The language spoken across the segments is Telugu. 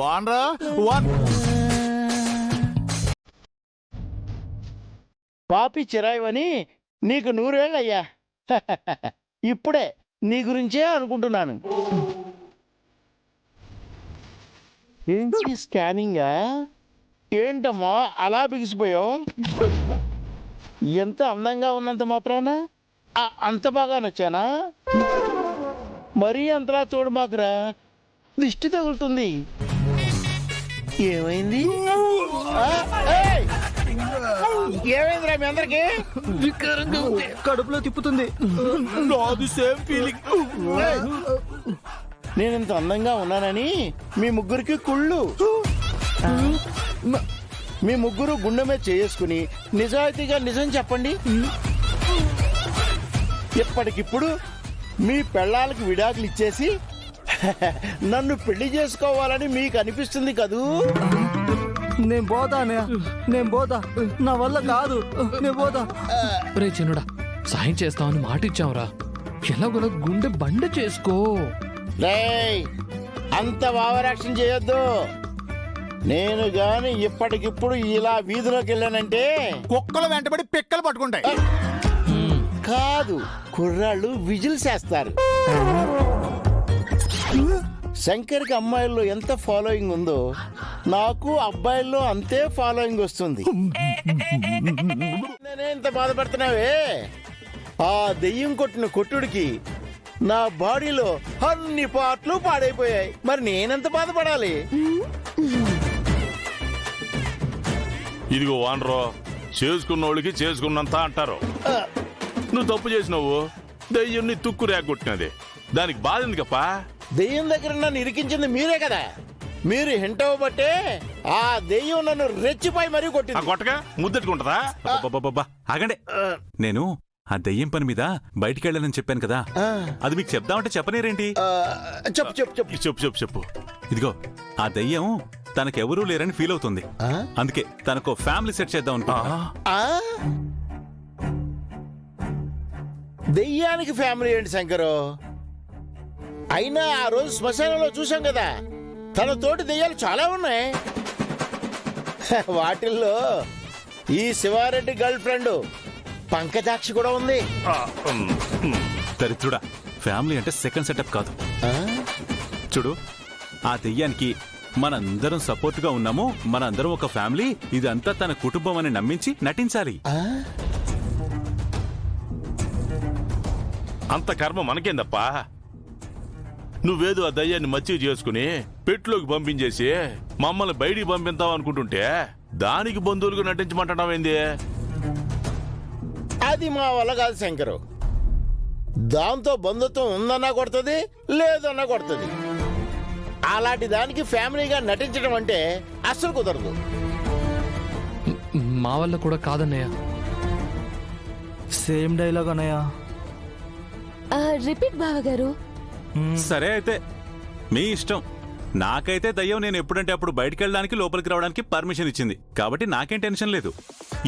వాన్రా పాపి చిరాయివని నీకు 100 ఏళ్ళయ్యా. ఇప్పుడే నీ గురించే అనుకుంటున్నాను. ఏంటి స్కానింగా? ఏంటమ్మా అలా బిగిసిపోయావు? ఎంత అందంగా ఉన్నంత మాత్రాన అంత బాగా నచ్చానా? మరీ అంతలా చూడు మాకురా, దిష్టి తగులుతుంది. ఏమైంది? ఏమైందిరా మీ అందరికి? కడుపులో తిప్పుతుంది. నేను ఇంత అందంగా ఉన్నానని మీ ముగ్గురికి కుళ్ళు. మీ ముగ్గురు గుండె మీద చేసుకుని నిజాయితీగా నిజం చెప్పండి. ఇప్పటికిప్పుడు మీ పెళ్ళాలకు విడాకులు ఇచ్చేసి నన్ను పెళ్లి చేసుకోవాలని మీకు అనిపిస్తుంది కదూ? నేను పోతానే, నేను పోతా, నా వల్ల కాదు, నేను పోతా. రే చిన్నుడా, సాయం చేస్తామని మాట ఇచ్చావురా, ఎలాగోలా గుండె బండ చేసుకో. అంత ఓవరాక్షన్ చేయొద్దు. నేను గాని ఇప్పటికిప్పుడు ఇలా వీధిలోకి వెళ్ళానంటే కుక్కలు వెంటబడి పిక్కలు పట్టుకుంటాయి. కాదు, కుర్రాళ్ళు విజిల్స్ వేస్తారు. శంకర్కి అమ్మాయిల్లో ఎంత ఫాలోయింగ్ ఉందో నాకు అబ్బాయిల్లో అంతే ఫాలోయింగ్ వస్తుంది. నేనే ఇంత బాధపడుతున్నావే? ఆ దెయ్యం కొట్టిన కొట్టుడికి నా బాడీలో అన్ని పార్ట్లు పాడైపోయాయి. మరి నేనెంత బాధపడాలి? ఇదిగో వానరో, చేసుకున్న వాళ్ళకి చేసుకున్నంత అంటారు. నువ్వు తప్పు చేసినావు, దెయ్యుని తుక్కు రేగొట్టినది, దానికి బాధ ఎందుకప్పా? దెయ్యం దగ్గర నన్ను ఇరికించింది మీరే కదా. మీరు హింట్ అవ్వబట్టే ఆ దెయ్యం నన్ను రెచ్చిపోయి మరీ కొట్టింది. కొట్టగా ముద్దెట్టుకుంటదా? ఆగండి, నేను ఆ దెయ్యం పని మీద బయటికి వెళ్ళానని చెప్పాను కదా, అది మీకు చెప్దామంటే చెప్పనేరేంటి? చెప్పు చెప్పు చెప్పు చెప్పు చెప్పు చెప్పు. ఇదిగో, ఆ దెయ్యం తనకెవరూ లేరని ఫీల్ అవుతుంది. అందుకే తనకు ఫ్యామిలీ సెట్ చేద్దాం అనుకుంటా. దెయ్యానికి ఫ్యామిలీ ఏంటి శంకరు? అయినా ఆ రోజు శ్మశానంలో చూసాం కదా, తన తోటి దెయ్యాలు చాలా ఉన్నాయి. వాటిల్లో ఈ శివారెడ్డి గర్ల్ ఫ్రెండ్ పంకజాక్షి కూడా ఉంది. దరిద్రుడా, ఫ్యామిలీ అంటే సెకండ్ సెటప్ కాదు. చూడు, ఆ దెయ్యానికి మనందరం సపోర్ట్ గా ఉన్నాము, మనందరం ఒక ఫ్యామిలీ, ఇదంతా తన కుటుంబం అని నమ్మించి నటించాలి. అంత కర్మ మనకేందప్పా? నువ్వేదో ఆ దయ్యాన్ని మచ్చిక చేసుకుని పెట్టులోకి పంపించేసి మమ్మల్ని బయటికి పంపిద్దాం అనుకుంటుంటే దానికి బంధువులుగా నటించమంటావేంది? అది మా వల్ల కాదు శంకరు. దాంతో బంధుత్వం ఉందన్నా కొడుతుంది, లేదన్నా కొడుతుంది. అలాంటి దానికి ఫ్యామిలీగా నటించడం అంటే అస్సలు కుదరదు. మా వల్ల కూడా కాదన్నయ్య. సేమ్ డైలాగ్ అన్నయ్య. రిపీట్ బావగారు. సరే అయితే మీ ఇష్టం. నాకైతే దయ్యం నేను ఎప్పుడంటే అప్పుడు బయటికి వెళ్ళడానికి లోపలికి రావడానికి పర్మిషన్ ఇచ్చింది కాబట్టి నాకేం టెన్షన్ లేదు.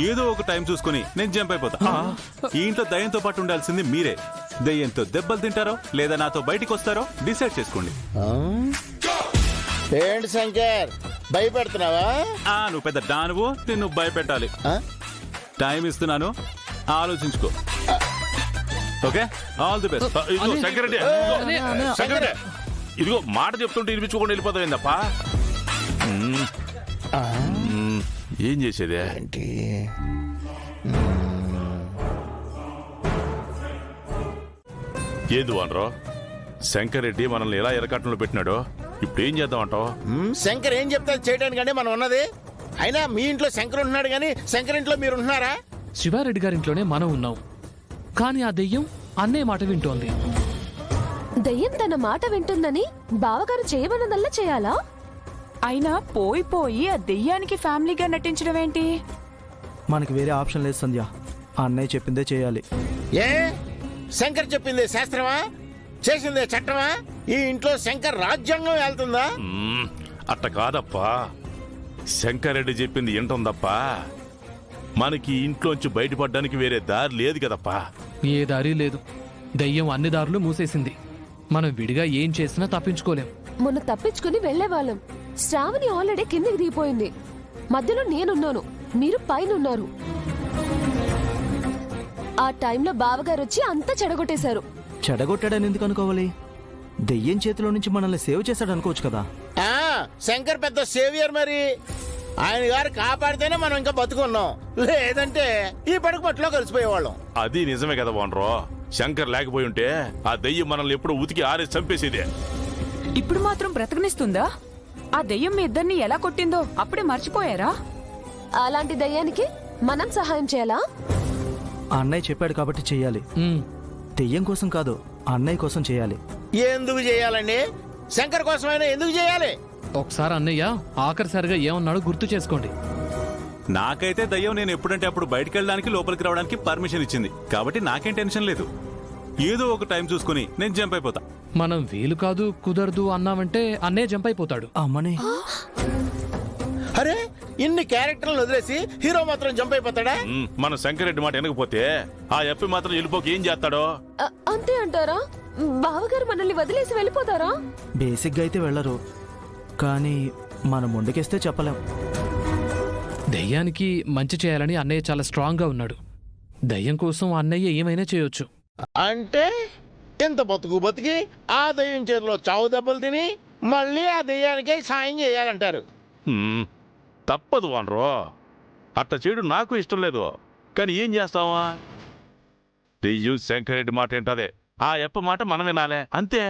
ఏదో ఒక టైం చూసుకుని నేను జంప్ అయిపోతా. ఈ ఇంట్లో దయ్యంతో పాటు ఉండాల్సింది మీరే. దయ్యంతో దెబ్బలు తింటారో లేదా నాతో బయటికి వస్తారో డిసైడ్ చేసుకోండి. ఏంటి శంకర్, భయపెడుతున్నావా? నువ్వు పెద్ద డానువు, నిన్ను భయపెట్టాలి. టైం ఇస్తున్నాను, ఆలోచించుకో. Okay, all the best. ఇదిగో సెక్రటరీ, సెక్రటరీ, ఇదిగో మాట చెప్తుంటే వినిపించుకోండి వెళ్ళిపోతాయిందప్పా. ఏం చేసేదే? ఏది వానరో, శంకర్ రెడ్డి మనల్ని ఎలా ఎరకట్టంలో పెట్టినాడో ఇప్పుడు ఏం చేద్దామంటావు? శంకర్ ఏం చెప్తా చేయడానికి మనం ఉన్నది. అయినా మీ ఇంట్లో శంకర్ ఉంటున్నాడు కానీ శంకర్ ఇంట్లో మీరు ఉంటున్నారా? శివారెడ్డి గారింట్లోనే మనం ఉన్నాం, కానీ ఆ దెయ్యం అన్నయ్య మాట వింటోంది. దెయ్యం తన మాట వింటుందని బావగారు చేయమన్నదల్లా చేయాలా? అయినా పోయి పోయి ఆ దెయ్యానికి ఫ్యామిలీగా నటించడం ఏంటి? మనకి వేరే ఆప్షన్ లేదు సంధ్య, ఆ అన్నయ్య చెప్పిందే చేయాలి. ఏ శంకర్ చెప్పింది శాస్త్రమా, చేసిందే చట్టమా? ఈ ఇంట్లో శంకర్ రాజ్యాంగం వెళ్తుందా? అట్ట కాదప్పా, శంకర్ రెడ్డి చెప్పింది ఏంటుందప్పా. మనకి ఇంట్లోంచి బయటపడడానికి వేరే దారి లేదు కదప్పా. ఏ దారి లేదు, దెయ్యం అన్ని దారులు మూసేసింది. మనం విడిగా ఏం చేసినా తప్పించుకోలేం. మొన్న తప్పించుకుని వెళ్లేవాళ్ళం, శ్రావణి ఆల్రెడీ కిందికి దిగిపోయింది. మధ్యలో నేనున్నాను, మీరు పైన ఉన్నారు. ఆ టైంలో బావగారు వచ్చి అంతా చెడగొట్టేశారు. చెడగొట్టాడని ఎందుకు అనుకోవాలి? దెయ్యం చేతిలో నుంచి మనల్ని సేవ్ చేశాడు అనుకోవచ్చు కదా. శంకర్ పెద్ద సేవియర్ మరి. ఆయన గారు కాపాడితేనే మనం ఇంకా బతుకున్నాం, లేదంటే ఈ పడక పట్టులో కలిసిపోయేవాళ్ళం. అది నిజమే కదా వానరో. శంకర్ లేకపోయి ఉంటే ఆ దెయ్యం మనల్ని ఎప్పుడో ఉతికి ఆరేసి చంపేసేదే. ఇప్పుడు మాత్రం బ్రతకనిస్తుందా? ఆ దెయ్యం మీ ఇద్దరిని ఎలా కొట్టిందో అప్పుడే మర్చిపోయారా? అలాంటి దయ్యానికి మనం సహాయం చేయాలా? అన్నయ్య చెప్పాడు కాబట్టి చెయ్యాలి. దెయ్యం కోసం కాదు, అన్నయ్య కోసం చేయాలి. ఎందుకు చేయాలండి? శంకర్ కోసమైనా ఎందుకు చేయాలి? ఒకసారి అన్నయ్య ఆఖరిసారిగా ఏమన్నాడో గుర్తు చేసుకోండి. నాకైతే దయ్యం నేను ఎప్పుడంటే అప్పుడు బయటికి వెళ్ళడానికి లోపలికి రావడానికి పర్మిషన్ ఇచ్చింది. కాబట్టి నాకేం టెన్షన్ లేదు. ఏదో ఒక టైం చూసుకుని నేను జంప్ అయిపోతా. మనం వీలు కాదు కుదరదు అన్నామంటే అన్నయ్య జంప్ అయిపోతాడు. అమ్మని అరే, ఇన్ని క్యారెక్టర్లు వదిలేసి హీరో మాత్రం జంప్ అయిపోతాడా? మన శంకర్ రెడ్డి మాట వినకపోతే ఆ ఎప్పి మాత్రం వెళ్ళిపోక ఏం చేస్తాడో? అంతే అంటారా? బావగారు మనల్ని వదిలేసి వెళ్ళిపోతారా? బేసిక్గా అయితే వెళ్ళరు, కానీ మనం ముందుకేస్తే చెప్పలేం. దయ్యానికి మంచి చేయాలని అన్నయ్య చాలా స్ట్రాంగ్ గా ఉన్నాడు. దయ్యం కోసం అన్నయ్య ఏమైనా చేయొచ్చు. అంటే ఇంత బతికి ఆ దయ్యం చేతిలో చావు దెబ్బలు తిని మళ్ళీ ఆ దయ్యానికే సాయం చేయాలంటారు. తప్పదు వానరో. అట్లా చేయడం నాకు ఇష్టం లేదు, కానీ ఏం చేస్తావా? దెయ్యం శంకర్ రెడ్డి మాట ఏంటదే, ఆ ఎప్ప మాట మనం వినాలే అంతే.